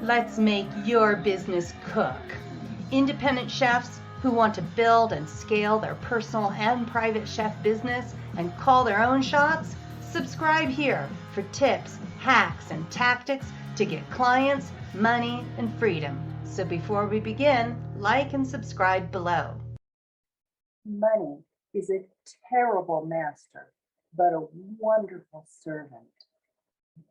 Let's make your business cook. Independent chefs who want to build and scale their personal and private chef business and call their own shots? Subscribe here for tips, hacks, and tactics to get clients, money, and freedom. So before we begin, like and subscribe below. Money is a terrible master, but a wonderful servant.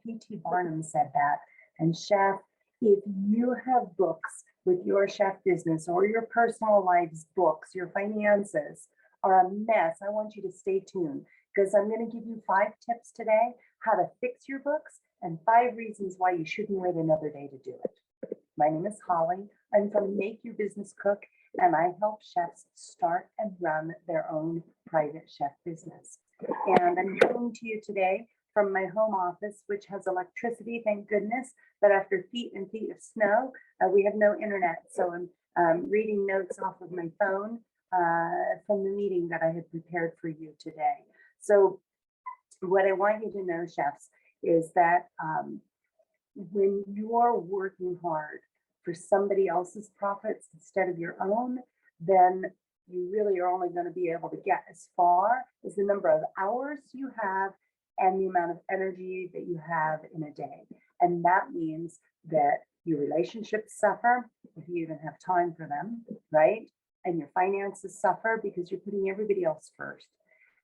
P.T. Barnum said that. And chef, if you have books with your chef business or your personal life's books, your finances are a mess, I want you to stay tuned because I'm going to give you 5 tips today how to fix your books and 5 reasons why you shouldn't wait another day to do it. My name is Holly. I'm from Make Your Business Cook, and I help chefs start and run their own private chef business. And I'm coming to you today from my home office, which has electricity, thank goodness, but after feet and feet of snow, we have no internet. So I'm reading notes off of my phone from the meeting that I had prepared for you today. So what I want you to know, chefs, is that when you're working hard for somebody else's profits instead of your own, then you really are only going to be able to get as far as the number of hours you have and the amount of energy that you have in a day. And that means that your relationships suffer if you even have time for them, right? And your finances suffer because you're putting everybody else first.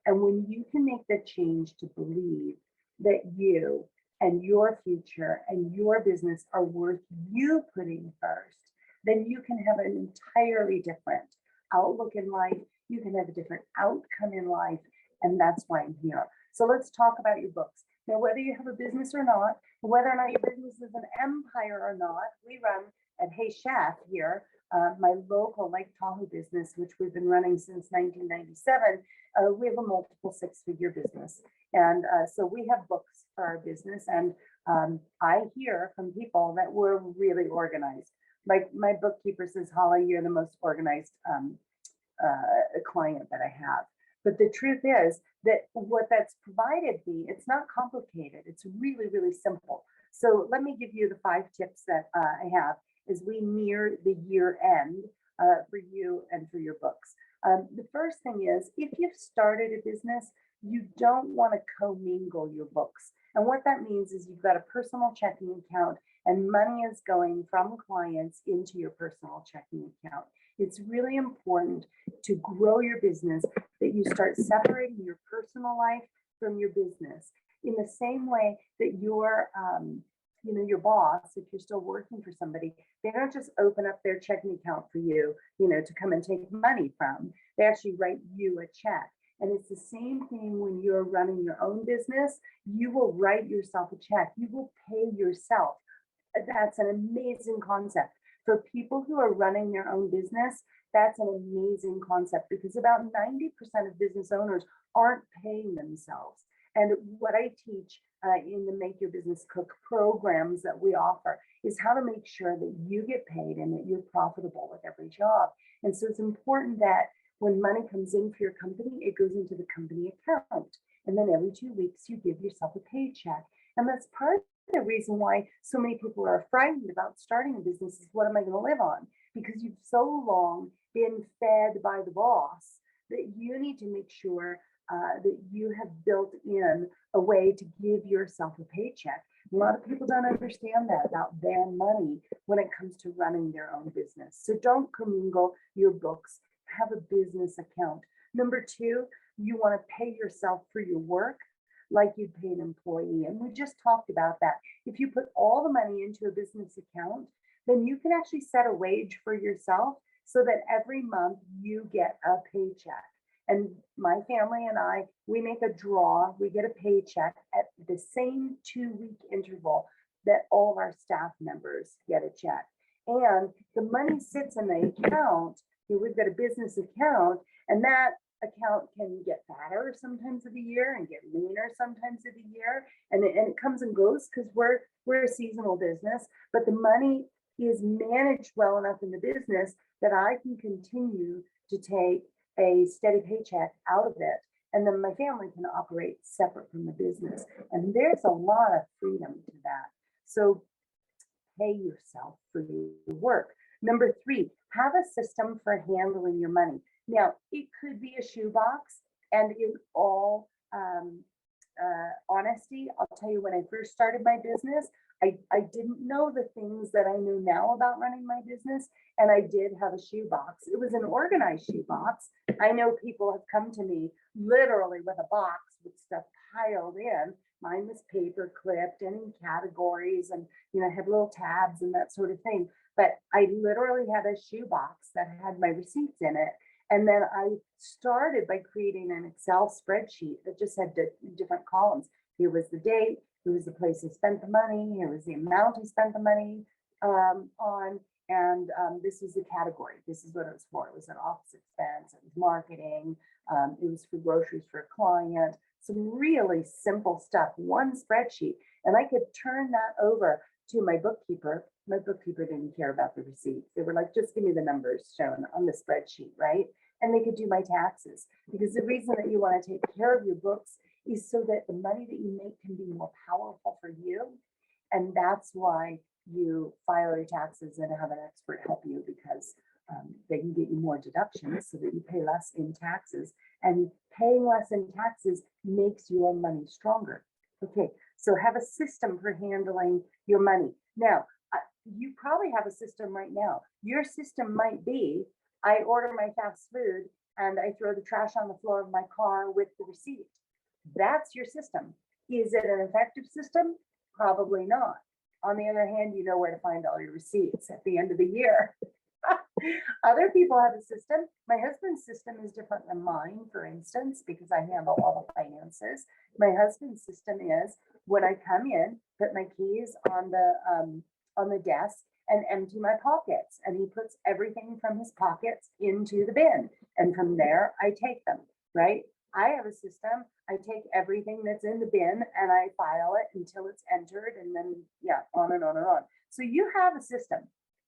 And when you can make the change to believe that you and your future and your business are worth you putting first, then you can have an entirely different outlook in life. You can have a different outcome in life. And that's why I'm here. So let's talk about your books. Now, whether you have a business or not, whether or not your business is an empire or not, we run at Hey Chef here, my local Lake Tahoe business, which we've been running since 1997. We have a multiple 6-figure business. And so we have books for our business. And I hear from people that we're really organized. Like my bookkeeper says, Holly, you're the most organized client that I have. But the truth is that what that's provided me, it's not complicated. It's really, really simple. So let me give you the 5 tips that I have as we near the year end for you and for your books. The first thing is, if you've started a business, you don't want to commingle your books. And what that means is you've got a personal checking account and money is going from clients into your personal checking account. It's really important to grow your business that you start separating your personal life from your business in the same way that your boss, if you're still working for somebody, they don't just open up their checking account for you, to come and take money from. They actually write you a check. And it's the same thing when you're running your own business. You will write yourself a check. You will pay yourself. That's an amazing concept. For people who are running their own business, that's an amazing concept because about 90% of business owners aren't paying themselves. And what I teach in the Make Your Business Cook programs that we offer is how to make sure that you get paid and that you're profitable with every job. And so it's important that when money comes in for your company, it goes into the company account. And then every 2 weeks, you give yourself a paycheck. And that's part of the reason why so many people are frightened about starting a business is, what am I going to live on? Because you've so long been fed by the boss that you need to make sure that you have built in a way to give yourself a paycheck. A lot of people don't understand that about their money when it comes to running their own business. So don't commingle your books. Have a business account. Number 2, you want to pay yourself for your work like you'd pay an employee. And we just talked about that. If you put all the money into a business account, then you can actually set a wage for yourself so that every month you get a paycheck. And my family and I, we make a draw. We get a paycheck at the same 2-week interval that all of our staff members get a check. And the money sits in the account. We've got a business account, and that account can get fatter sometimes of the year and get leaner sometimes of the year. And it comes and goes because we're a seasonal business, but the money is managed well enough in the business that I can continue to take a steady paycheck out of it. And then my family can operate separate from the business. And there's a lot of freedom to that. So pay yourself for your work. Number three, have a system for handling your money. Now, it could be a shoebox, and in all honesty, I'll tell you, when I first started my business, I didn't know the things that I know now about running my business, and I did have a shoebox. It was an organized shoebox. I know people have come to me literally with a box with stuff piled in. Mine was paper clipped and in categories, and I had little tabs and that sort of thing. But I literally had a shoebox that had my receipts in it. And then I started by creating an Excel spreadsheet that just had different columns. Here was the date, here was the place I spent the money, here was the amount I spent the money on, and this is the category. This is what it was for. It was an office expense, it was marketing, it was for groceries for a client, some really simple stuff, one spreadsheet. And I could turn that over to my bookkeeper. My bookkeeper didn't care about the receipts. They were like, just give me the numbers shown on the spreadsheet, right? And they could do my taxes. Because the reason that you want to take care of your books is so that the money that you make can be more powerful for you. And that's why you file your taxes and have an expert help you, because they can get you more deductions so that you pay less in taxes. And paying less in taxes makes your money stronger. Okay, so have a system for handling your money. Now, you probably have a system right now. Your system might be, I order my fast food and I throw the trash on the floor of my car with the receipt. That's your system. Is it an effective system? Probably not. On the other hand, you know where to find all your receipts at the end of the year. Other people have a system. My husband's system is different than mine, for instance, because I handle all the finances. My husband's system is, when I come in, put my keys on the desk and empty my pockets. And he puts everything from his pockets into the bin. And from there, I take them, right? I have a system. I take everything that's in the bin and I file it until it's entered, and then, yeah, on and on and on. So you have a system.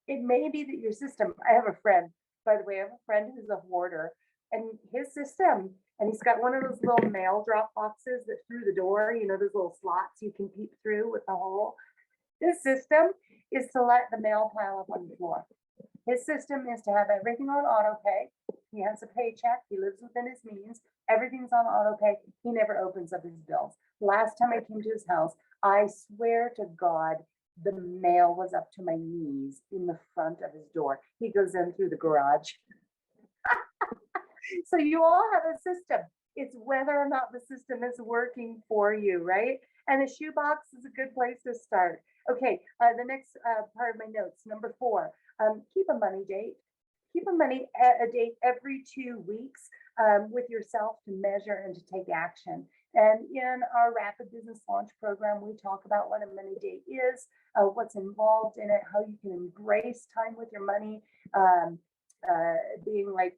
It may be that your system, I have a friend, by the way, I have a friend who's a hoarder, and his system, and he's got one of those little mail drop boxes that through the door, those little slots you can peep through with the hole. His system is to let the mail pile up on the floor. His system is to have everything on auto pay. He has a paycheck. He lives within his means. Everything's on auto pay. He never opens up his bills. Last time I came to his house, I swear to God, the mail was up to my knees in the front of his door. He goes in through the garage. So you all have a system. It's whether or not the system is working for you, right? And a shoebox is a good place to start. Okay, the next part of my notes, number 4, keep a money date. Keep a date every 2 weeks with yourself to measure and to take action. And in our Rapid Business Launch program, we talk about what a money date is, what's involved in it, how you can embrace time with your money, being like,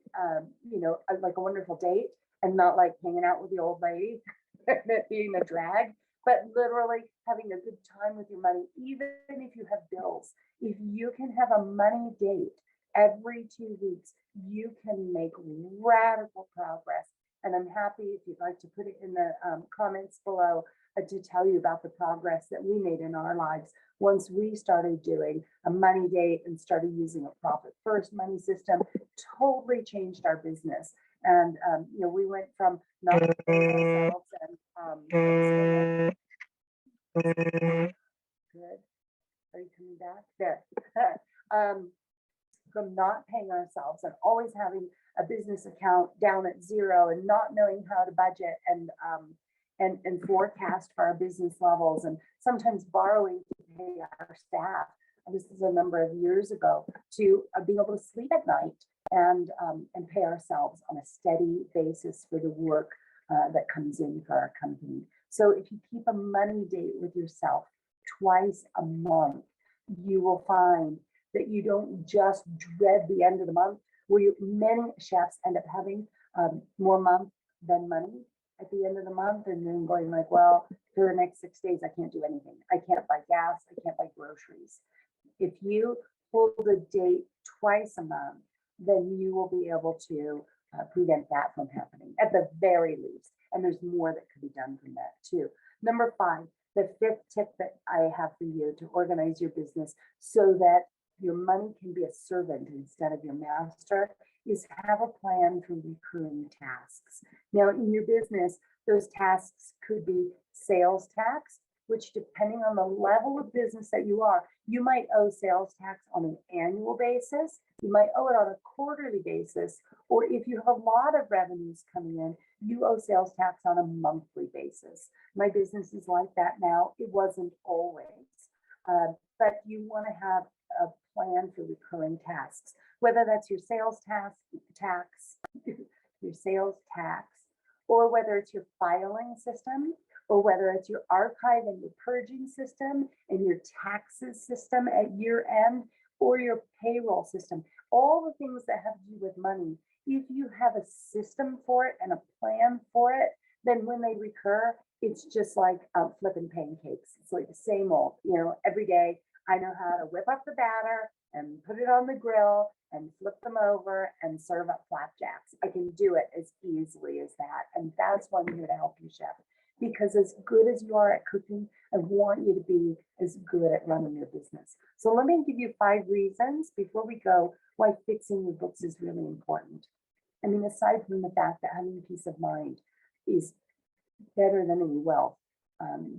like a wonderful date, and not like hanging out with the old lady and it being a drag, but literally having a good time with your money, even if you have bills. If you can have a money date every 2 weeks, you can make radical progress. And I'm happy if you'd like to put it in the comments below to tell you about the progress that we made in our lives once we started doing a money date and started using a profit first money system. Totally changed our business. And we went from not paying ourselves and good. Are you coming back? There. From not paying ourselves and always having a business account down at zero and not knowing how to budget and forecast for our business levels, and sometimes borrowing to pay our staff. This is a number of years ago, to being able to sleep at night and pay ourselves on a steady basis for the work that comes in for our company. So if you keep a money date with yourself twice a month, you will find that you don't just dread the end of the month, where many chefs end up having more month than money at the end of the month, and then going like, well, for the next 6 days, I can't do anything. I can't buy gas, I can't buy groceries. If you hold a date twice a month, then you will be able to prevent that from happening at the very least. And there's more that could be done from that too. Number 5, The fifth tip that I have for you to organize your business so that your money can be a servant instead of your master is have a plan for recurring tasks. Now, in your business, those tasks could be sales tax, which depending on the level of business that you are, you might owe sales tax on an annual basis, you might owe it on a quarterly basis, or if you have a lot of revenues coming in, you owe sales tax on a monthly basis. My business is like that now. It wasn't always, but you want to have a plan for recurring tasks, whether that's your sales tax, your sales tax, or whether it's your filing system, or whether it's your archive and your purging system and your taxes system at year end, or your payroll system. All the things that have to do with money, if you have a system for it and a plan for it, then when they recur, it's just like flipping pancakes. It's like the same old, every day I know how to whip up the batter and put it on the grill and flip them over and serve up flapjacks. I can do it as easily as that. And that's why I'm here to help you, chef. Because as good as you are at cooking, I want you to be as good at running your business. So let me give you 5 reasons before we go why fixing your books is really important. I mean, aside from the fact that having peace of mind is better than any wealth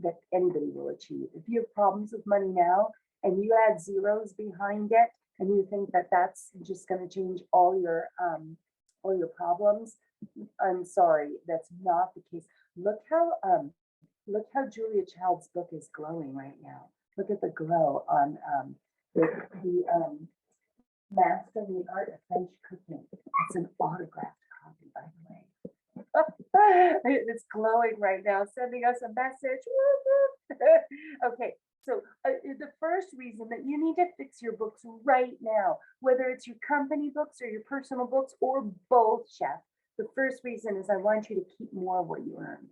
that anybody will achieve. If you have problems with money now and you add zeros behind it and you think that that's just going to change all your problems, I'm sorry, that's not the case. Look how Julia Child's book is glowing right now. Look at the glow on the Master in the Art of French Cooking. It's an autographed copy, by the way. It's glowing right now, sending us a message. Okay, so the first reason that you need to fix your books right now, whether it's your company books or your personal books or both, chef, the first reason is I want you to keep more of what you earn,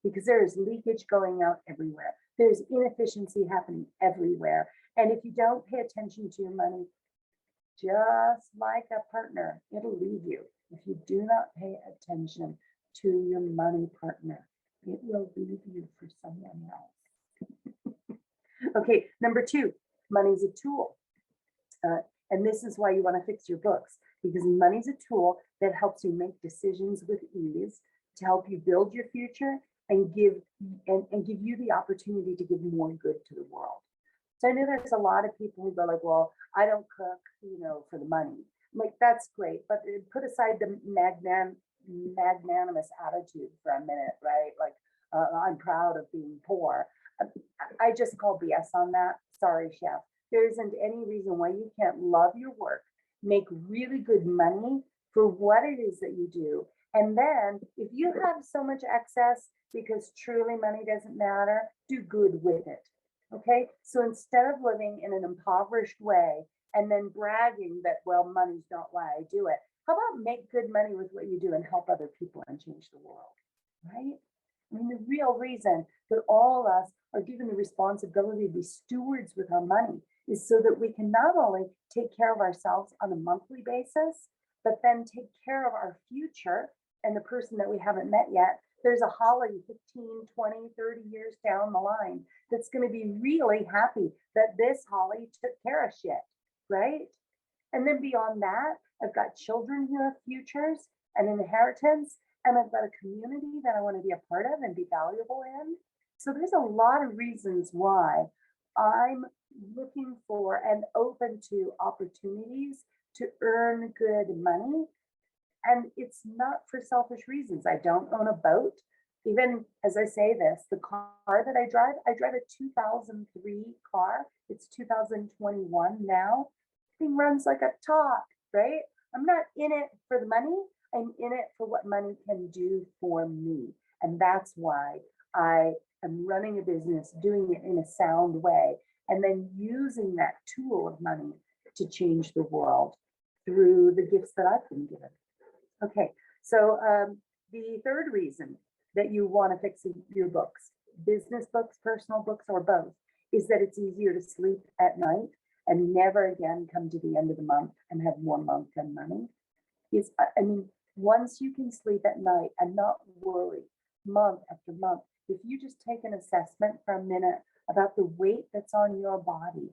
because there is leakage going out everywhere. There's inefficiency happening everywhere. And if you don't pay attention to your money, just like a partner, it'll leave you. If you do not pay attention to your money partner, it will leave you for someone else. Okay, number 2, money's a tool. And this is why you want to fix your books, because money's a tool that helps you make decisions with ease, to help you build your future and give you the opportunity to give more good to the world. So I know there's a lot of people who go like, well, I don't cook, for the money. Like, that's great, but put aside the magnanimous attitude for a minute, right? Like, I'm proud of being poor. I just call BS on that. Sorry, chef. There isn't any reason why you can't love your work, make really good money for what it is that you do. And then if you have so much excess because truly money doesn't matter, do good with it. Okay, so instead of living in an impoverished way and then bragging that, well, money's not why I do it, how about make good money with what you do and help other people and change the world, right? I mean, the real reason that all of us are given the responsibility to be stewards with our money is so that we can not only take care of ourselves on a monthly basis, but then take care of our future and the person that we haven't met yet. There's a Holly 15, 20, 30 years down the line that's going to be really happy that this Holly took care of shit, right? And then beyond that, I've got children who have futures and inheritance, and I've got a community that I want to be a part of and be valuable in. So there's a lot of reasons why I'm looking for and open to opportunities to earn good money. And it's not for selfish reasons. I don't own a boat. Even as I say this, the car that I drive a 2003 car. It's 2021 now. Thing runs like a top, right? I'm not in it for the money. I'm in it for what money can do for me. And that's why I am running a business, doing it in a sound way, and then using that tool of money to change the world through the gifts that I've been given. Okay, so the third reason that you want to fix your books, business books, personal books, or both, is that it's easier to sleep at night and never again come to the end of the month and have more month than money. Once you can sleep at night and not worry month after month, If you just take an assessment for a minute about the weight that's on your body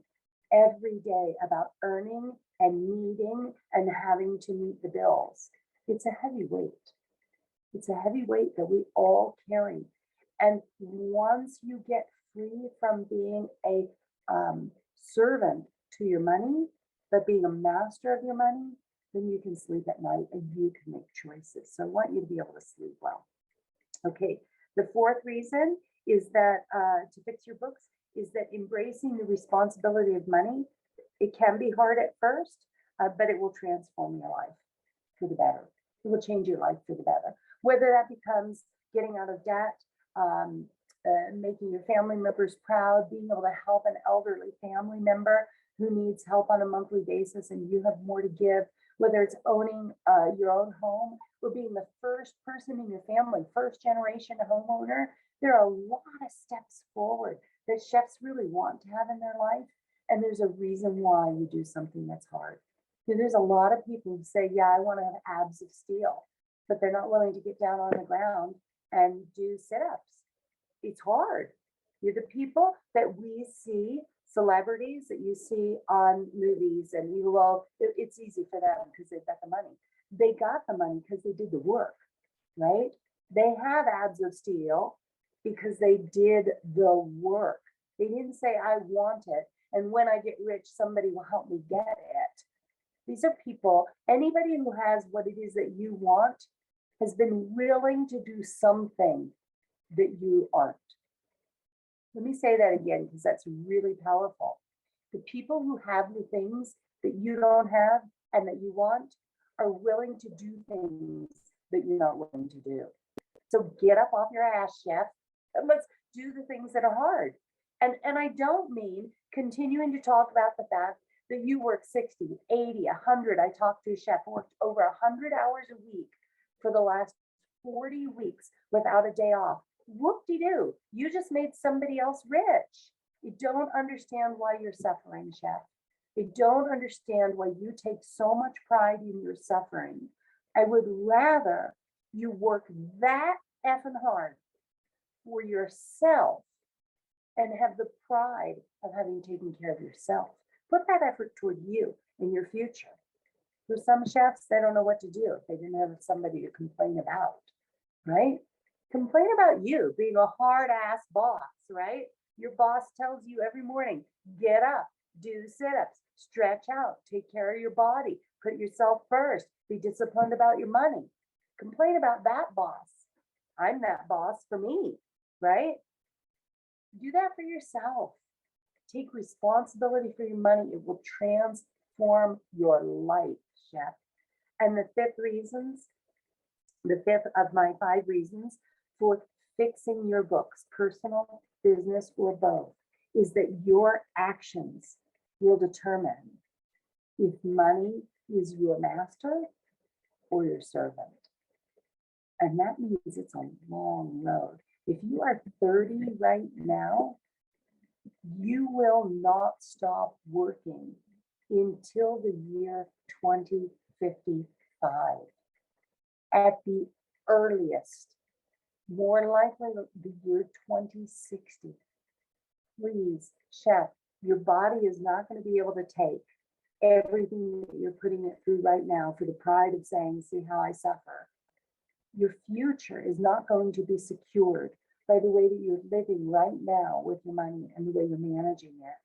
every day, about earning and needing and having to meet the bills, it's a heavy weight. It's a heavy weight that we all carry. And once you get free from being a servant to your money, but being a master of your money, then you can sleep at night and you can make choices. So I want you to be able to sleep well. Okay, the fourth reason is that to fix your books is that embracing the responsibility of money, it can be hard at first, but it will transform your life for the better. It will change your life for the better. Whether that becomes getting out of debt, making your family members proud, being able to help an elderly family member who needs help on a monthly basis and you have more to give, whether it's owning your own home or being the first person in your family, first generation homeowner, there are a lot of steps forward that chefs really want to have in their life. And there's a reason why you do something that's hard. There's a lot of people who say, yeah, I want to have abs of steel, but they're not willing to get down on the ground and do sit-ups. It's hard. You're the people that we see, celebrities that you see on movies, and you will, it's easy for them because they've got the money. They got the money because they did the work, right? They have abs of steel because they did the work. They didn't say, I want it, and when I get rich, somebody will help me get it. These are people, anybody who has what it is that you want has been willing to do something that you aren't. Let me say that again, because that's really powerful. The people who have the things that you don't have and that you want are willing to do things that you're not willing to do. So get up off your ass, chef, and let's do the things that are hard. And I don't mean continuing to talk about the fact that you work 60, 80, 100. I talked to a chef who worked over 100 hours a week for the last 40 weeks without a day off. Whoop-de-doo, you just made somebody else rich. You don't understand why you're suffering, chef. You don't understand why you take so much pride in your suffering. I would rather you work that effing hard for yourself and have the pride of having taken care of yourself. Put that effort toward you in your future. For some chefs, they don't know what to do if they didn't have somebody to complain about, right? Complain about you being a hard ass boss, right? Your boss tells you every morning, get up, do sit-ups, stretch out, take care of your body, put yourself first, be disciplined about your money. Complain about that boss. I'm that boss for me, right? Do that for yourself. Take responsibility for your money. It will transform your life, chef. And the fifth of my 5 reasons for fixing your books, personal, business, or both, is that your actions will determine if money is your master or your servant. And that means it's a long road. If you are 30 right now, you will not stop working until the year 2055. At the earliest, more likely the year 2060. Please, chef, your body is not going to be able to take everything that you're putting it through right now for the pride of saying, see how I suffer. Your future is not going to be secured by the way that you're living right now with your money and the way you're managing it.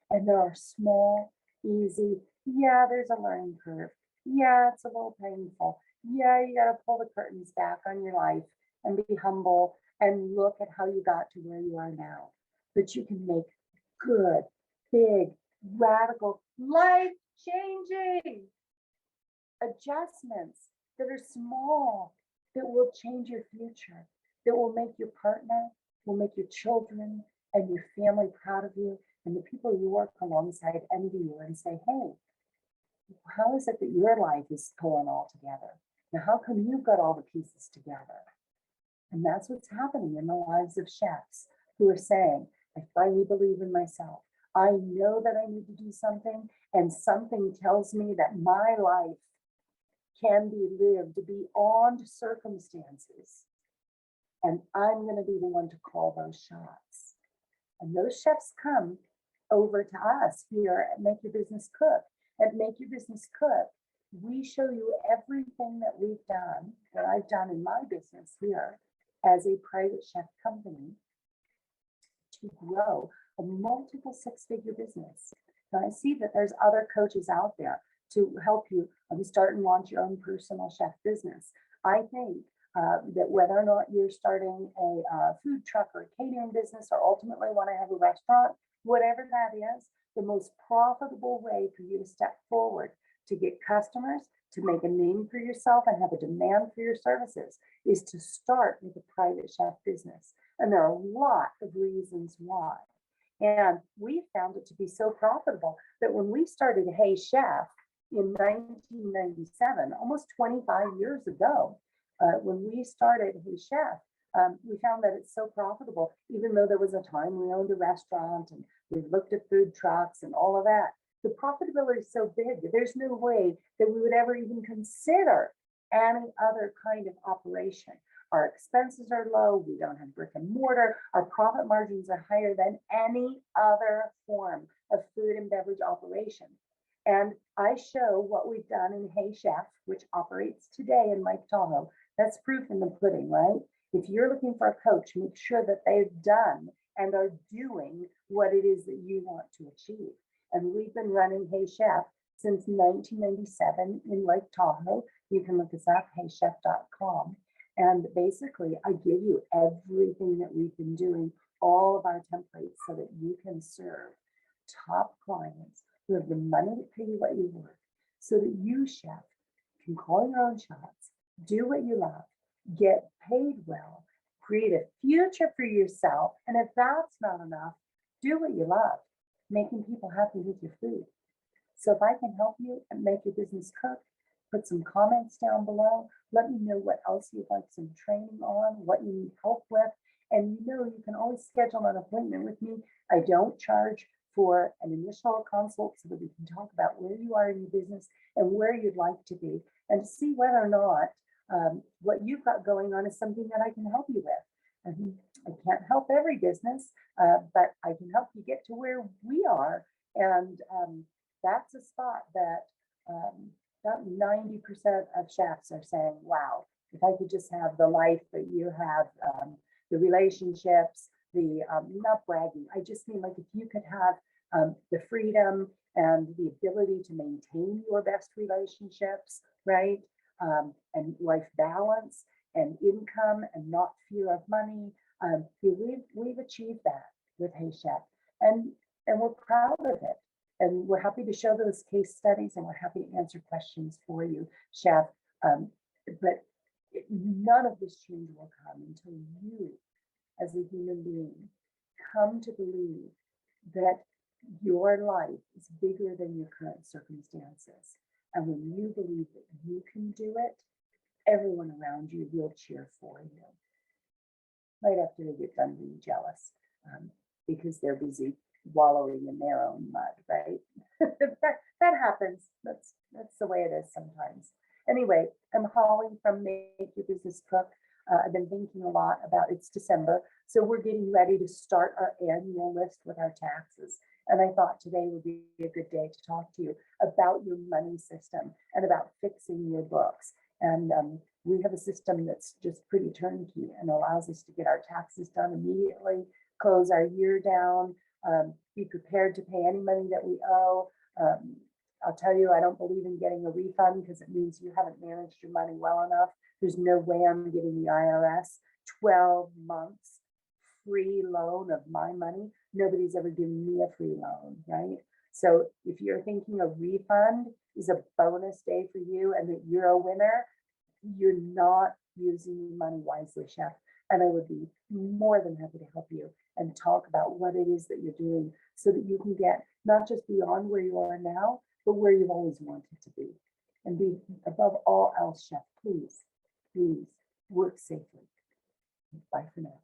And there are small, easy, yeah, there's a learning curve. Yeah, it's a little painful. Yeah, you got to pull the curtains back on your life and be humble and look at how you got to where you are now. But you can make good, big, radical, life-changing adjustments that are small, that will change your future, that will make your partner, will make your children and your family proud of you, and the people you work alongside envy you and say, hey, how is it that your life is pulling all together? Now, how come you've got all the pieces together? And that's what's happening in the lives of chefs who are saying, I finally believe in myself. I know that I need to do something, and something tells me that my life can be lived beyond circumstances. and I'm going to be the one to call those shots. And those chefs come over to us here at Make Your Business Cook. At Make Your Business Cook, we show you everything that we've done, that I've done in my business here as a private chef company to grow a multiple six-figure business. Now I see that there's other coaches out there to help you start and launch your own personal chef business. I think that whether or not you're starting a food truck or a catering business, or ultimately want to have a restaurant, whatever that is, the most profitable way for you to step forward to get customers, to make a name for yourself and have a demand for your services is to start with a private chef business. And there are a lot of reasons why. And we found it to be so profitable that when we started Hey Chef in 1997, almost 25 years ago, when we started Hey Chef, we found that it's so profitable, even though there was a time we owned a restaurant and we looked at food trucks and all of that. The profitability is so big that there's no way that we would ever even consider any other kind of operation. Our expenses are low, we don't have brick and mortar, our profit margins are higher than any other form of food and beverage operation. And I show what we've done in Hey Chef, which operates today in Lake Tahoe. That's proof in the pudding, right? If you're looking for a coach, make sure that they've done and are doing what it is that you want to achieve. And we've been running Hey Chef since 1997 in Lake Tahoe. You can look us up, heychef.com. And basically, I give you everything that we've been doing, all of our templates, so that you can serve top clients who have the money to pay you what you worth, so that you, chef, can call your own shots, do what you love, get paid well, create a future for yourself. And if that's not enough, do what you love, making people happy with your food. So if I can help you and Make Your Business Cook, put some comments down below. Let me know what else you'd like some training on, what you need help with. And you can always schedule an appointment with me. I don't charge for an initial consult so that we can talk about where you are in your business and where you'd like to be, and to see whether or not what you've got going on is something that I can help you with. I can't help every business, but I can help you get to where we are. And that's a spot that about 90% of chefs are saying, wow, if I could just have the life that you have, the relationships, not bragging. I just mean, like, if you could have the freedom and the ability to maintain your best relationships, right? And life balance and income and not fear of money. We've achieved that with Hey Chef, and we're proud of it. And we're happy to show those case studies, and we're happy to answer questions for you, chef. But none of this change will come until you, as a human being, come to believe that your life is bigger than your current circumstances. And when you believe that you can do it, everyone around you will cheer for you. Right after they get done being jealous, because they're busy wallowing in their own mud, right? that happens. That's the way it is sometimes. Anyway, I'm Holly from Make Your Business Cook. I've been thinking a lot about, it's December, so we're getting ready to start our annual list with our taxes. And I thought today would be a good day to talk to you about your money system and about fixing your books. And we have a system that's just pretty turnkey and allows us to get our taxes done immediately, close our year down, be prepared to pay any money that we owe. I'll tell you, I don't believe in getting a refund because it means you haven't managed your money well enough. There's no way I'm giving the IRS 12 months free loan of my money. Nobody's ever given me a free loan, right? So if you're thinking a refund is a bonus day for you and that you're a winner, you're not using your money wisely, chef. And I would be more than happy to help you and talk about what it is that you're doing so that you can get not just beyond where you are now, but where you've always wanted to be. And be above all else, chef, please work safely. Bye for now.